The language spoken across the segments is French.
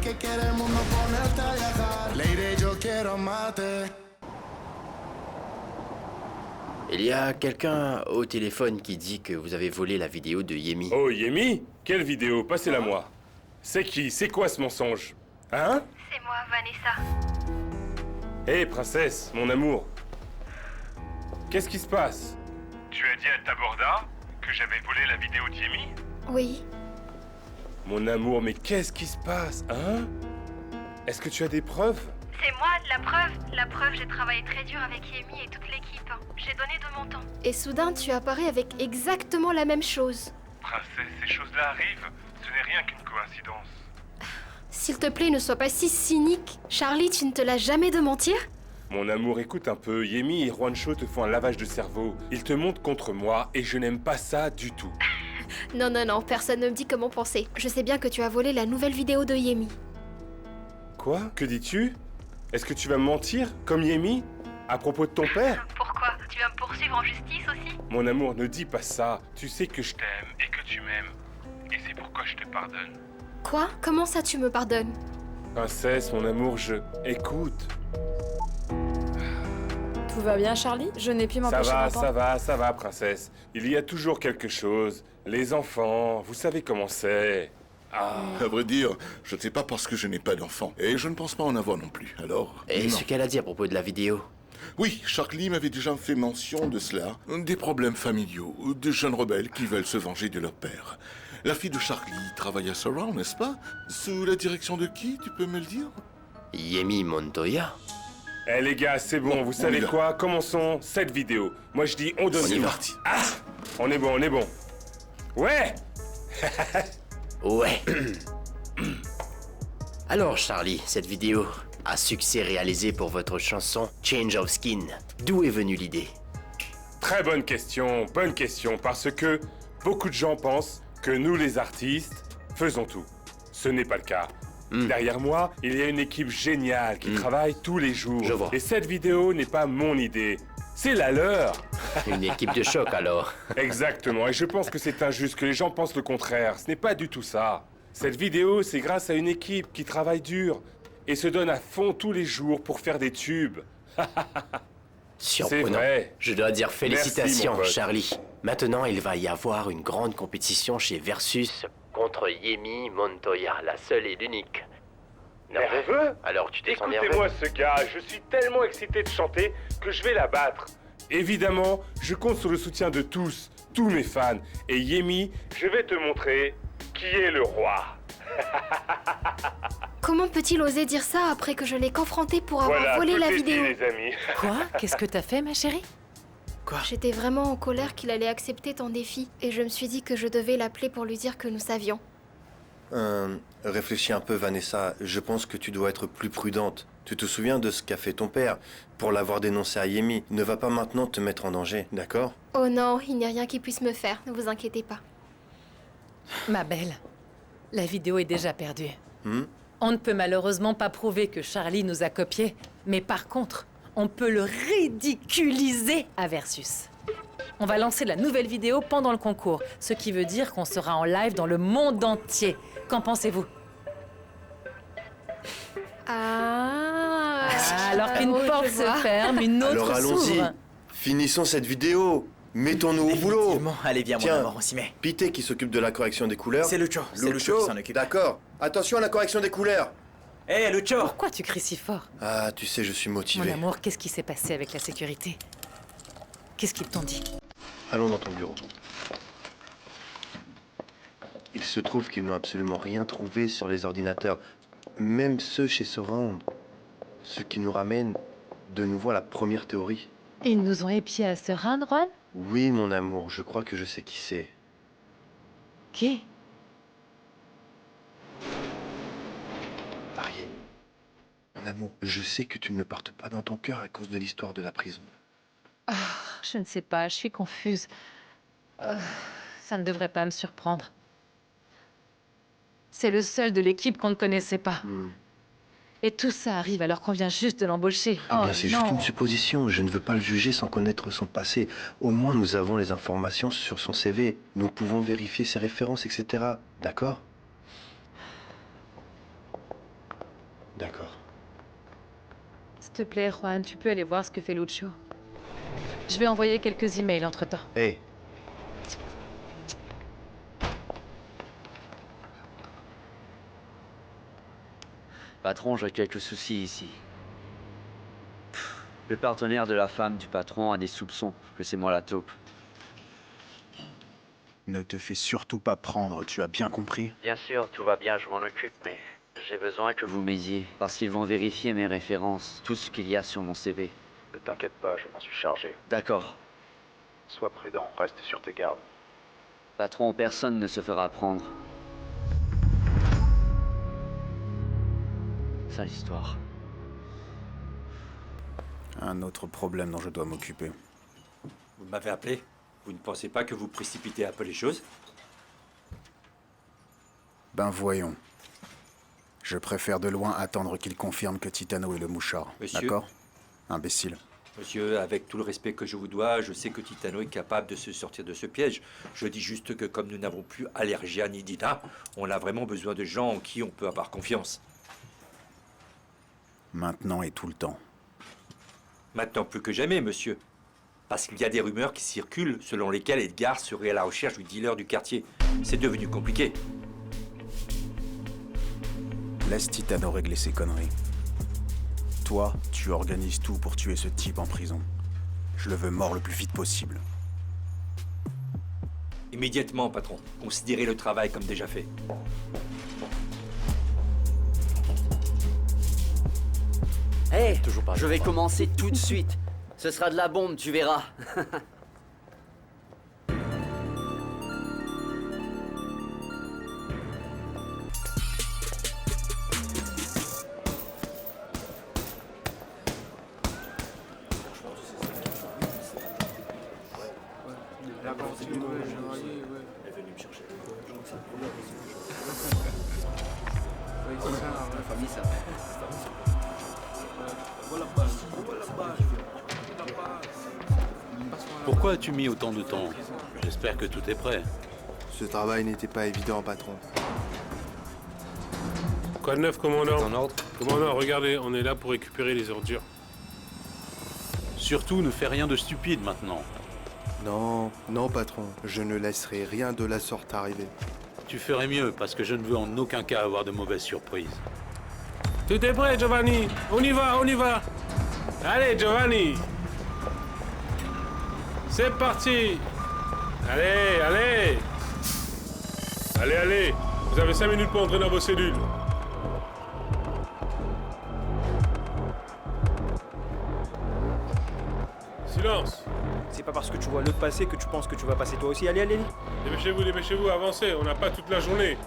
que quiere el mundo ponerte a viajar. Lady, yo quiero amarte. Il y a quelqu'un au téléphone qui dit que vous avez volé la vidéo de Yemi. Oh, Yemi? Quelle vidéo? Passez-la moi. C'est qui? C'est quoi ce mensonge? Hein? C'est moi, Vanessa. Hé, princesse, mon amour. Qu'est-ce qui se passe? Tu as dit à Taborda que j'avais volé la vidéo de Yemi? Oui. Mon amour, mais qu'est-ce qui se passe, hein? Est-ce que tu as des preuves? C'est moi, la preuve. La preuve, j'ai travaillé très dur avec Yemi et toute l'équipe. J'ai donné de mon temps. Et soudain, tu apparais avec exactement la même chose. Princesse, ces choses-là arrivent. Ce n'est rien qu'une coïncidence. S'il te plaît, ne sois pas si cynique. Charlie, tu ne te lasses jamais de mentir? Mon amour, écoute un peu. Yemi et Juancho te font un lavage de cerveau. Ils te montent contre moi et je n'aime pas ça du tout. Non, non, non, personne ne me dit comment penser. Je sais bien que tu as volé la nouvelle vidéo de Yemi. Quoi? Que dis-tu? Est-ce que tu vas me mentir, comme Yemi, à propos de ton père? Pourquoi? Tu vas me poursuivre en justice aussi? Mon amour, ne dis pas ça. Tu sais que je t'aime et que tu m'aimes. Et c'est pourquoi je te pardonne. Quoi? Comment ça tu me pardonnes? Princesse, mon amour, Écoute. Tout va bien, Charlie? Je n'ai pu m'empêcher d'entendre. Ça va, princesse. Il y a toujours quelque chose. Les enfants, vous savez comment c'est. Ah. À vrai dire, je ne sais pas parce que je n'ai pas d'enfant. Et je ne pense pas en avoir non plus, alors... Et non. ce qu'elle a dit à propos de la vidéo? Oui, Charlie m'avait déjà fait mention de cela. Des problèmes familiaux, de jeunes rebelles qui veulent se venger de leur père. La fille de Charlie travaille à Surround, n'est-ce pas? Sous la direction de qui, tu peux me le dire? Yemi Montoya? Eh les gars, c'est bon, vous savez quoi? Commençons cette vidéo. Moi je dis on donne. On y est parti. Ah! On est bon, on est bon. Ouais! Ouais. Alors Charlie, cette vidéo, à succès réalisé pour votre chanson Change of Skin. D'où est venue l'idée? Très bonne question, parce que beaucoup de gens pensent que nous les artistes faisons tout. Ce n'est pas le cas. Derrière moi, il y a une équipe géniale qui travaille tous les jours. Je vois. Et cette vidéo n'est pas mon idée, c'est la leur. Une équipe de choc alors. Exactement, et je pense que c'est injuste que les gens pensent le contraire. Ce n'est pas du tout ça. Cette vidéo, c'est grâce à une équipe qui travaille dur et se donne à fond tous les jours pour faire des tubes. Surprenant. C'est vrai. Je dois dire félicitations, Merci, mon pote. Charlie. Maintenant, il va y avoir une grande compétition chez Versus contre Yemi Montoya, la seule et l'unique. Nerveux? Alors tu te sens nerveux? Écoutez-moi ce gars, je suis tellement excité de chanter que je vais la battre. Évidemment, je compte sur le soutien de tous mes fans. Et Yemi, je vais te montrer qui est le roi. Comment peut-il oser dire ça après que je l'ai confronté pour avoir Voilà, volé tout la est dit, vidéo? les amis. Quoi? Qu'est-ce que t'as fait, ma chérie? J'étais vraiment en colère qu'il allait accepter ton défi et je me suis dit que je devais l'appeler pour lui dire que nous savions. Réfléchis un peu, Vanessa. Je pense que tu dois être plus prudente. Tu te souviens de ce qu'a fait ton père pour l'avoir dénoncé à Yemi. Ne va pas maintenant te mettre en danger, d'accord? Oh non, il n'y a rien qui puisse me faire, ne vous inquiétez pas. Ma belle, la vidéo est déjà perdue. On ne peut malheureusement pas prouver que Charlie nous a copiés, mais par contre, on peut le ridiculiser à Versus. On va lancer la nouvelle vidéo pendant le concours, ce qui veut dire qu'on sera en live dans le monde entier. Qu'en pensez-vous? Alors qu'une porte se ferme, une autre Alors allons-y. s'ouvre. Finissons cette vidéo. Mettons-nous au boulot. Effectivement, allez viens mon Tiens, amour, on s'y met. Pité qui s'occupe de la correction des couleurs. C'est Lucho, c'est Lucho qui s'en occupe. D'accord. Attention à la correction des couleurs. Hé Lucho! Pourquoi tu cries si fort? Ah, tu sais, je suis Mon motivé. amour, qu'est-ce qui s'est passé avec la sécurité? Qu'est-ce qu'ils t'ont dit? Allons dans ton bureau. Il se trouve qu'ils n'ont absolument rien trouvé sur les ordinateurs, même ceux chez Surround. Ce qui nous ramène de nouveau à la première théorie. Ils nous ont épiés à se rendre, Juan? Oui, mon amour, je crois que je sais qui c'est. Qui? Marié. Mon amour, je sais que tu ne partes pas dans ton cœur à cause de l'histoire de la prison. Je ne sais pas, je suis confuse. Ça ne devrait pas me surprendre. C'est le seul de l'équipe qu'on ne connaissait pas. Et tout ça arrive alors qu'on vient juste de l'embaucher. Ah bien, c'est juste une supposition. Je ne veux pas le juger sans connaître son passé. Au moins, nous avons les informations sur son CV. Nous pouvons vérifier ses références, etc. D'accord? D'accord. S'il te plaît, Juan, tu peux aller voir ce que fait Lucho. Je vais envoyer quelques emails entre-temps. Hé. Patron, j'ai quelques soucis ici. Le partenaire de la femme du patron a des soupçons que c'est moi la taupe. Ne te fais surtout pas prendre, tu as bien compris? Bien sûr, tout va bien, je m'en occupe, mais j'ai besoin que vous m'aidiez. Parce qu'ils vont vérifier mes références, tout ce qu'il y a sur mon CV. Ne t'inquiète pas, je m'en suis chargé. D'accord. Sois prudent, reste sur tes gardes. Patron, personne ne se fera prendre. Sale histoire. Un autre problème dont je dois m'occuper. Vous m'avez appelé? Vous ne pensez pas que vous précipitez un peu les choses? Ben voyons. Je préfère de loin attendre qu'il confirme que Titano est le mouchard. Monsieur. D'accord? Imbécile. Monsieur, avec tout le respect que je vous dois, je sais que Titano est capable de se sortir de ce piège. Je dis juste que comme nous n'avons plus Allergia ni Dina, on a vraiment besoin de gens en qui on peut avoir confiance. Maintenant et tout le temps. Maintenant plus que jamais, monsieur. Parce qu'il y a des rumeurs qui circulent selon lesquelles Edgar serait à la recherche du dealer du quartier. C'est devenu compliqué. Laisse Titano régler ses conneries. Toi, tu organises tout pour tuer ce type en prison. Je le veux mort le plus vite possible. Immédiatement, patron. Considérez le travail comme déjà fait. Hé, je vais commencer tout de suite. Ce sera de la bombe, tu verras. Pourquoi as-tu mis autant de temps? J'espère que tout est prêt. Ce travail n'était pas évident, patron. Quoi de neuf, commandant? En ordre. Commandant, regardez, on est là pour récupérer les ordures. Surtout, ne fais rien de stupide maintenant. Non, non, patron. Je ne laisserai rien de la sorte arriver. Tu ferais mieux, parce que je ne veux en aucun cas avoir de mauvaises surprises. Tout est prêt, Giovanni. On y va, on y va. Allez, Giovanni. C'est parti. Allez, allez. Allez, allez. Vous avez 5 minutes pour entrer dans vos cellules. Silence. C'est pas parce que tu vois l'autre passer que tu penses que tu vas passer toi aussi. Allez, allez, allez. Dépêchez-vous, avancez. On n'a pas toute la journée.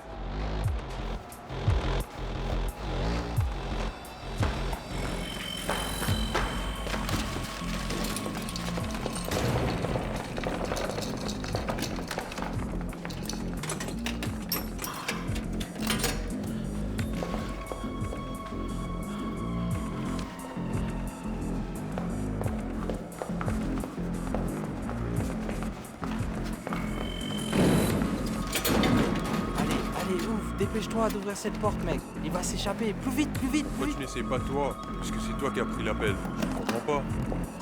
Dépêche-toi d'ouvrir cette porte, mec. Il va s'échapper. Plus vite, plus vite, plus Pourquoi vite. tu n'essayes pas toi? Puisque c'est toi qui as pris l'appel. Je comprends pas.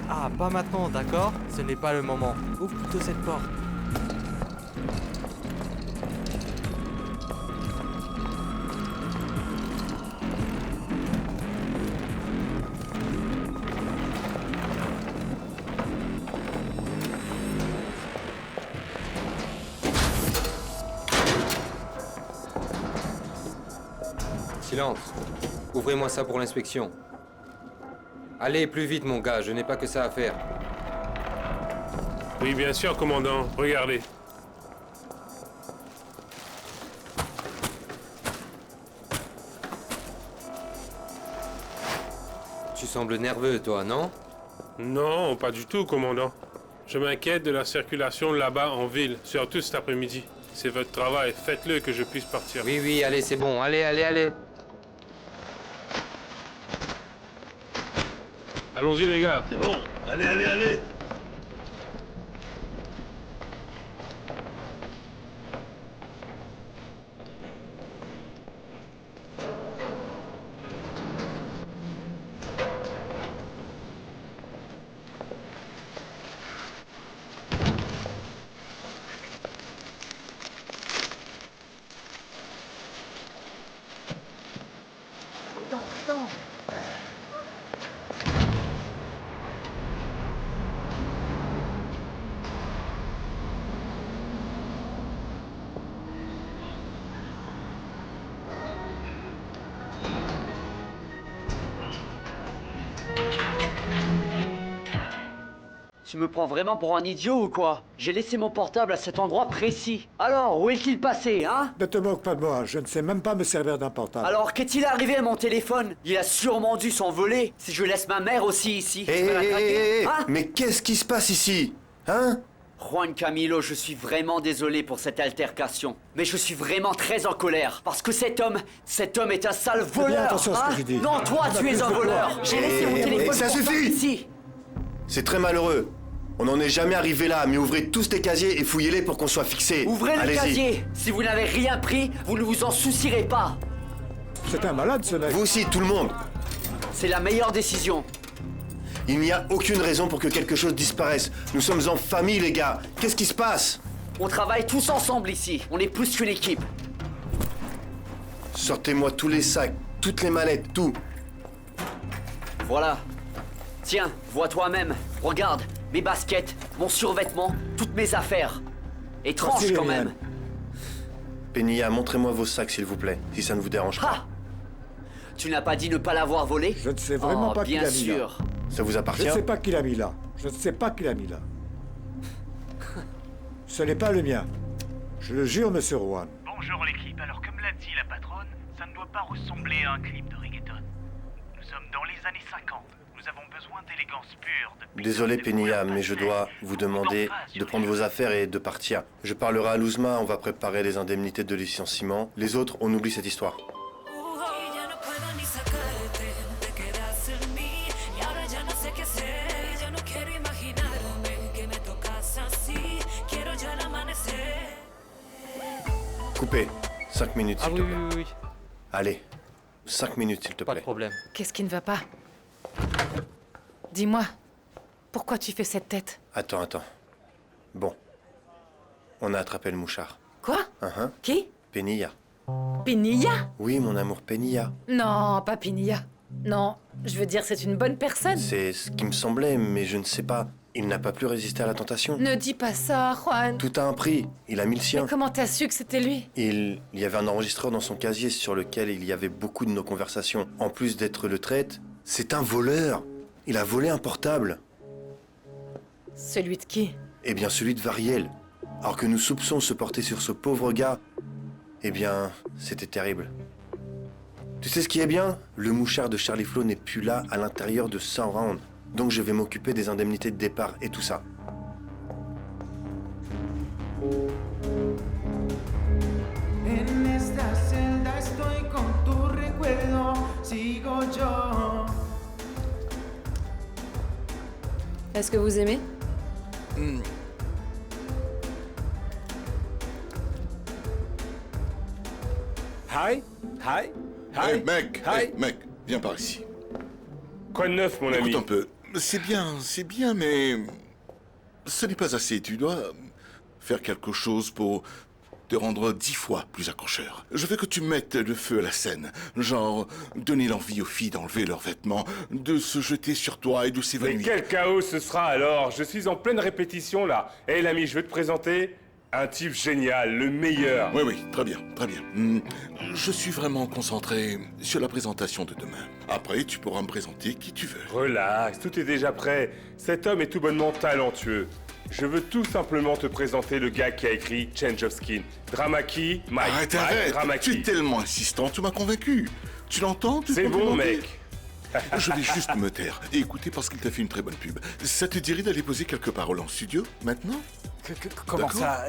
Ah, pas maintenant, d'accord? Ce n'est pas le moment. Ouvre plutôt cette porte. Silence. Ouvrez-moi ça pour l'inspection. Allez, plus vite, mon gars, je n'ai pas que ça à faire. Oui, bien sûr, commandant. Regardez. Tu sembles nerveux, toi, non? Non, pas du tout, commandant. Je m'inquiète de la circulation là-bas en ville, surtout cet après-midi. C'est votre travail, faites-le que je puisse partir. Oui, oui, allez, c'est bon. Allez, allez, allez. Allons-y, les gars. C'est bon. Allez, allez, allez. Tu me prends vraiment pour un idiot ou quoi? J'ai laissé mon portable à cet endroit précis. Alors, où est-il passé, hein? Ne te moque pas de moi, je ne sais même pas me servir d'un portable. Alors, qu'est-il arrivé à mon téléphone? Il a sûrement dû s'envoler. Si je laisse ma mère aussi ici, je peux la traquer. Hein? Mais qu'est-ce qui se passe ici? Hein? Juan Camilo, je suis vraiment désolé pour cette altercation. Mais je suis vraiment très en colère. Parce que cet homme est un sale voleur. Fais bien attention à ce que hein? je dis. Non, toi, tu es un voleur. J'ai laissé mon téléphone ça pourtant suffit ici. C'est très malheureux. On n'en est jamais arrivé là, mais ouvrez tous les casiers et fouillez-les pour qu'on soit fixés. Ouvrez le Allez-y. casier. Si vous n'avez rien pris, vous ne vous en soucierez pas. C'est un malade, ce mec. Vous aussi, tout le monde. C'est la meilleure décision. Il n'y a aucune raison pour que quelque chose disparaisse. Nous sommes en famille, les gars. Qu'est-ce qui se passe? On travaille tous ensemble ici. On est plus qu'une équipe. Sortez-moi tous les sacs, toutes les mallettes, tout. Voilà. Tiens, vois toi-même. Regarde, mes baskets, mon survêtement, toutes mes affaires. Étrange Merci, quand Liliane. même. Penilla, montrez-moi vos sacs, s'il vous plaît, si ça ne vous dérange pas. Ah! Tu n'as pas dit ne pas l'avoir volé? Je ne sais vraiment pas qui bien l'a mis là. sûr. Ça vous appartient? Je ne sais pas qui l'a mis là. Je ne sais pas qui l'a mis là. Ce n'est pas le mien. Je le jure, monsieur Rowan. Bonjour l'équipe, alors comme l'a dit la patronne, ça ne doit pas ressembler à un clip de reggaeton. Nous sommes dans les années 50. Nous avons besoin d'élégance pure, de... Désolé, Penilla, mais je dois vous demander de prendre vos affaires et de partir. Je parlerai à Luzma, on va préparer les indemnités de licenciement. Les autres, on oublie cette histoire. Coupé. 5 minutes, s'il te plaît. oui. Allez, 5 minutes, s'il te plaît. Pas de problème. Qu'est-ce qui ne va pas? Dis-moi, pourquoi tu fais cette tête? Attends. Bon. On a attrapé le mouchard. Quoi? Qui? Penilla. Penilla? Oui, mon amour, Penilla. Non, pas Penilla. Non, je veux dire, c'est une bonne personne. C'est ce qui me semblait, mais je ne sais pas. Il n'a pas pu résister à la tentation. Ne dis pas ça, Juan. Tout a un prix. Il a mis le sien. Mais comment t'as su que c'était lui? Il y avait un enregistreur dans son casier sur lequel il y avait beaucoup de nos conversations. En plus d'être le traître, c'est un voleur. Il a volé un portable. Celui de qui? Eh bien, celui de Variel. Alors que nos soupçons se portaient sur ce pauvre gars, eh bien, c'était terrible. Tu sais ce qui est bien? Le mouchard de Charlie Flo n'est plus là à l'intérieur de 100 rounds. Donc je vais m'occuper des indemnités de départ et tout ça. En esta celda estoy con tu recuerdo, sigo yo. Est-ce que vous aimez? Hi. Hey, mec, viens par ici. Quoi de neuf, mon ami? Écoute un peu. C'est bien, mais ce n'est pas assez. Tu dois faire quelque chose pour te rendre 10 fois plus accrocheur. Je veux que tu mettes le feu à la scène. Genre, donner l'envie aux filles d'enlever leurs vêtements, de se jeter sur toi et de Mais s'évanouir. quel chaos ce sera alors? Je suis en pleine répétition là. Hé l'ami, je vais te présenter un type génial, le meilleur. Oui, très bien. Je suis vraiment concentré sur la présentation de demain. Après, tu pourras me présenter qui tu veux. Relax, tout est déjà prêt. Cet homme est tout bonnement talentueux. Je veux tout simplement te présenter le gars qui a écrit Change of Skin. Dramaki, Mike. Arrête, Dramaki. tu es tellement insistant, tu m'as convaincu. Tu l'entends? C'est bon, mec. Je vais juste me taire et écouter parce qu'il t'a fait une très bonne pub. Ça te dirait d'aller poser quelques paroles en studio, maintenant? Comment D'accord. ça?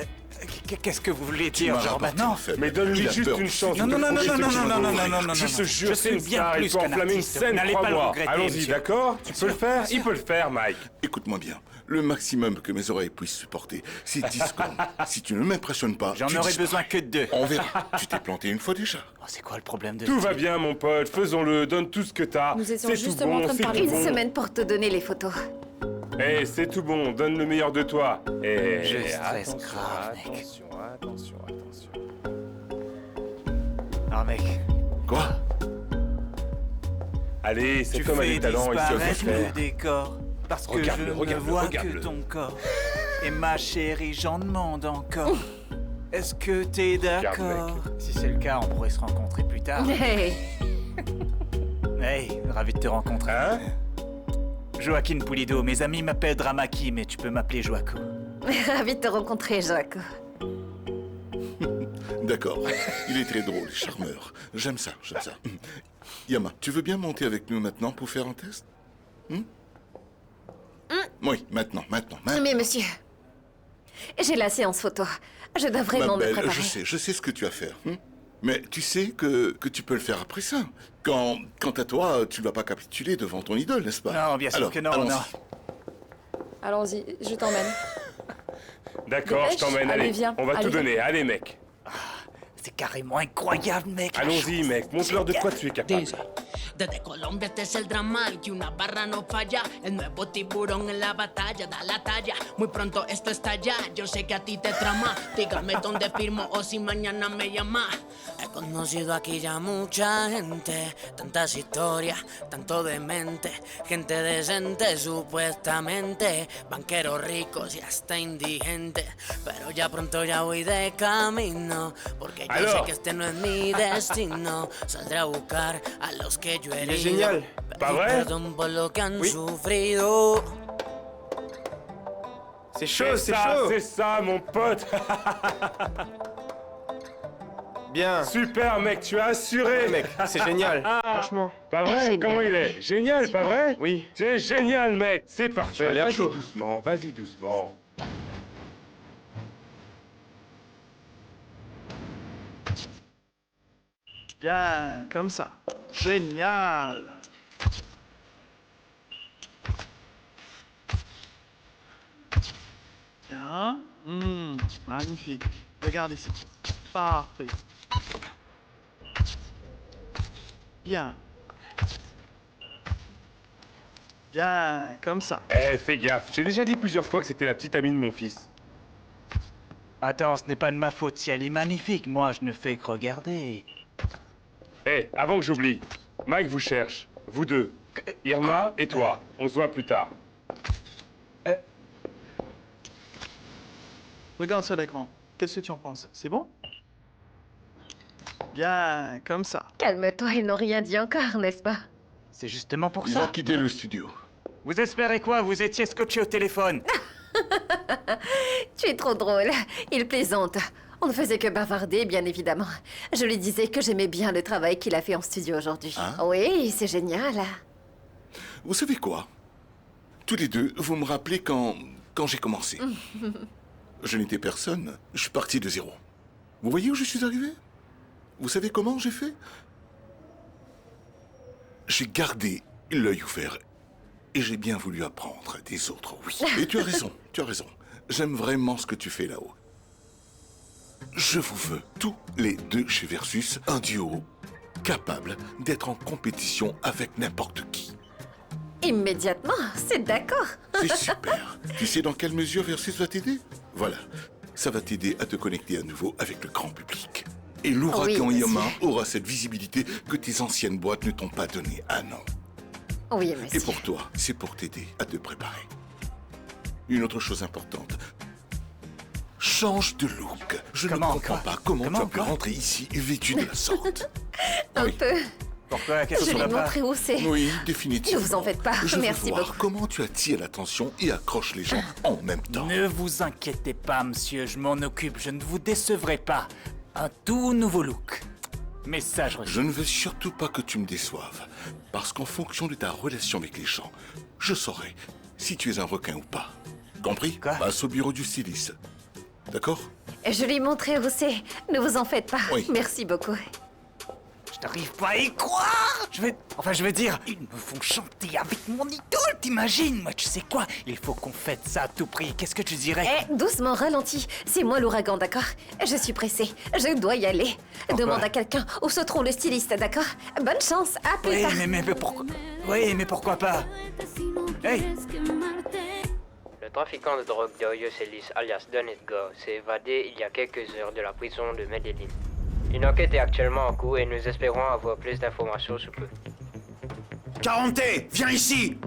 Qu'est-ce que vous voulez Tu dire, m'as genre rapporté maintenant? un fait. Mais donne-lui Il a juste peur. une chance. Non, de non, non, prouver non, ce non, qu'il non, vaut. non, non, non, non, Je te non. jure, Je c'est suis une bien star. Il plus peut qu'un enflammer une artiste. scène, Vous n'allez pas le crois-moi. regretter, Allons-y, monsieur. d'accord? Tu peux le faire? Il peut le faire, Mike. Écoute-moi bien. Le maximum que mes oreilles puissent supporter, c'est 10 secondes. Si tu ne m'impressionnes pas, J'en tu aurais disparais. besoin que de 2. On verra. Tu t'es planté une fois déjà. Oh, c'est quoi le problème de Tout va style? bien, mon pote. Faisons-le. Donne tout ce que t'as. Nous étions C'est tout justement en bon, train de c'est parler. tout Une bon. semaine pour te donner les photos. Eh, c'est tout bon. Donne le meilleur de toi. Eh, Je stresse attention, grave, mec. attention. Ah, mec. Quoi? Allez, Tu cet homme a fais des talents. Il sait disparaître le le faire. décor parce que je Regarde-le, ne regarde-le, vois regarde-le. que ton corps. Et ma chérie, j'en demande encore. Est-ce que t'es d'accord? Si c'est le cas, on pourrait se rencontrer plus tard. Hey. Hey, ravi de te rencontrer. Hein? Joaquin Pulido, mes amis m'appellent Dramaki, mais tu peux m'appeler Joaco. Ravi de te rencontrer, Joaco. D'accord. Il est très drôle, charmeur. J'aime ça, j'aime ça. Yama, tu veux bien monter avec nous maintenant pour faire un test? Oui, maintenant. Mais monsieur, j'ai la séance photo. Je dois vraiment Ma belle, me préparer. je sais ce que tu vas faire. Mais tu sais que tu peux le faire après ça. Quant à toi, tu ne vas pas capituler devant ton idole, n'est-ce pas? Non, bien sûr que non, allons-y. non. Allons-y, je t'emmène. D'accord, je t'emmène, Allez, allez. viens, On va allez, tout donner, allez mec. C'est carrément incroyable, mec. Allons-y, mec, montre-leur de quoi tu es capable. Desde Colombia este es el drama, el que una barra no falla. El nuevo tiburón en la batalla, da la talla. Muy pronto esto estalla, yo sé que a ti te trama. Dígame dónde firmo o si mañana me llama. He conocido aquí ya mucha gente, tantas historias, tanto demente. Gente decente, supuestamente. Banqueros ricos y hasta indigentes. Pero ya pronto ya voy de camino, porque yo sé que este no es mi destino. Saldré a buscar a los que yo he herido. Génial. Pas vrai? Perdón por lo que han sufrido. C'est chaud, c'est ça, mon pote. Bien. Super, mec, tu as assuré. Mec, c'est génial. Franchement. Pas vrai? Génial. Comment il est? Génial, pas vrai? Oui. C'est génial, mec. C'est parfait. J'ai l'air Vas-y chaud. doucement, vas-y doucement. Bien, comme ça. Génial. Bien. Magnifique. Regarde ici. Parfait. Bien. Bien, comme ça. Eh, fais gaffe. J'ai déjà dit plusieurs fois que c'était la petite amie de mon fils. Attends, ce n'est pas de ma faute si elle est magnifique. Moi, je ne fais que regarder. Eh, avant que j'oublie, Mike vous cherche. Vous deux. Irma et toi. On se voit plus tard. Regarde sur l'écran. Qu'est-ce que tu en penses? C'est bon? Bien, comme ça. Calme-toi, ils n'ont rien dit encore, n'est-ce pas? C'est justement pour Ils ça. ont quitté le studio. Vous espérez quoi? Vous étiez scotché au téléphone. Tu es trop drôle. Il plaisante. On ne faisait que bavarder, bien évidemment. Je lui disais que j'aimais bien le travail qu'il a fait en studio aujourd'hui. Oui, c'est génial. Vous savez quoi? Tous les deux, vous me rappelez quand j'ai commencé. Je n'étais personne. Je suis parti de zéro. Vous voyez où je suis arrivé? Vous savez comment j'ai fait? J'ai gardé l'œil ouvert et j'ai bien voulu apprendre des autres, oui. Et tu as raison, tu as raison. J'aime vraiment ce que tu fais là-haut. Je vous veux, tous les deux chez Versus, un duo capable d'être en compétition avec n'importe qui. Immédiatement, c'est d'accord. C'est super. Tu sais dans quelle mesure Versus va t'aider? Voilà. Ça va t'aider à te connecter à nouveau avec le grand public. Et l'ouragan Oui, Yama monsieur. aura cette visibilité que tes anciennes boîtes ne t'ont pas donnée. Ah non. Oui, monsieur. Et pour toi, c'est pour t'aider à te préparer. Une autre chose importante. Change de look. Je ne comprends pas comment tu as pu rentrer ici vêtu de la sorte. Un peu. Pourquoi? Qu'est-ce Je qui vais va pas? montrer où c'est. Oui, définitivement. Ne vous en faites pas. Je veux Merci voir beaucoup. comment tu attires l'attention et accroches les gens en même temps. Ne vous inquiétez pas, monsieur, je m'en occupe, je ne vous décevrai pas. Un tout nouveau look. Message reçu. Je ne veux surtout pas que tu me déçoives, parce qu'en fonction de ta relation avec les gens, je saurai si tu es un requin ou pas. Compris? Passe au bureau du styliste. D'accord? Je lui montrerai où c'est. Ne vous en faites pas. Oui. Merci beaucoup. Je n'arrive pas à y croire. Je veux dire, ils me font chanter avec mon idole, t'imagines? Moi, tu sais quoi? Il faut qu'on fête ça à tout prix. Qu'est-ce que tu dirais? Eh, doucement, ralentis. C'est moi l'ouragan, d'accord? Je suis pressée. Je dois y aller. Demande à quelqu'un où se trouve le styliste, d'accord? Bonne chance. À plus Oui, tard. mais pourquoi? Oui, mais pourquoi pas? Hey! Le trafiquant de drogue Dario Celis, alias Don Edgar, s'est évadé il y a quelques heures de la prison de Medellín. Une enquête est actuellement en cours et nous espérons avoir plus d'informations sous peu. Caronté, viens ici!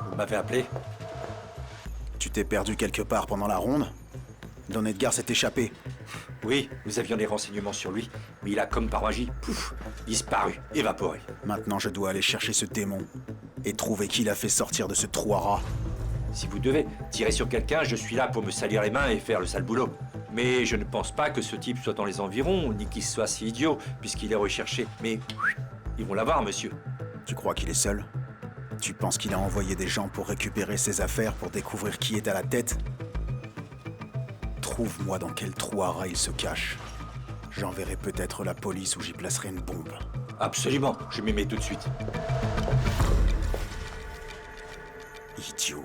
Vous m'avez appelé? Tu t'es perdu quelque part pendant la ronde? Don Edgar s'est échappé. Oui, nous avions des renseignements sur lui, mais il a comme par magie, pouf, disparu, évaporé. Maintenant, je dois aller chercher ce démon et trouver qui l'a fait sortir de ce trou à rats. Si vous devez tirer sur quelqu'un, je suis là pour me salir les mains et faire le sale boulot. Mais je ne pense pas que ce type soit dans les environs, ni qu'il soit si idiot, puisqu'il est recherché. Mais ils vont l'avoir, monsieur. Tu crois qu'il est seul? Tu penses qu'il a envoyé des gens pour récupérer ses affaires, pour découvrir qui est à la tête? Trouve-moi dans quel trou à rats il se cache. J'enverrai peut-être la police ou j'y placerai une bombe. Absolument, je m'y mets tout de suite. Idiot.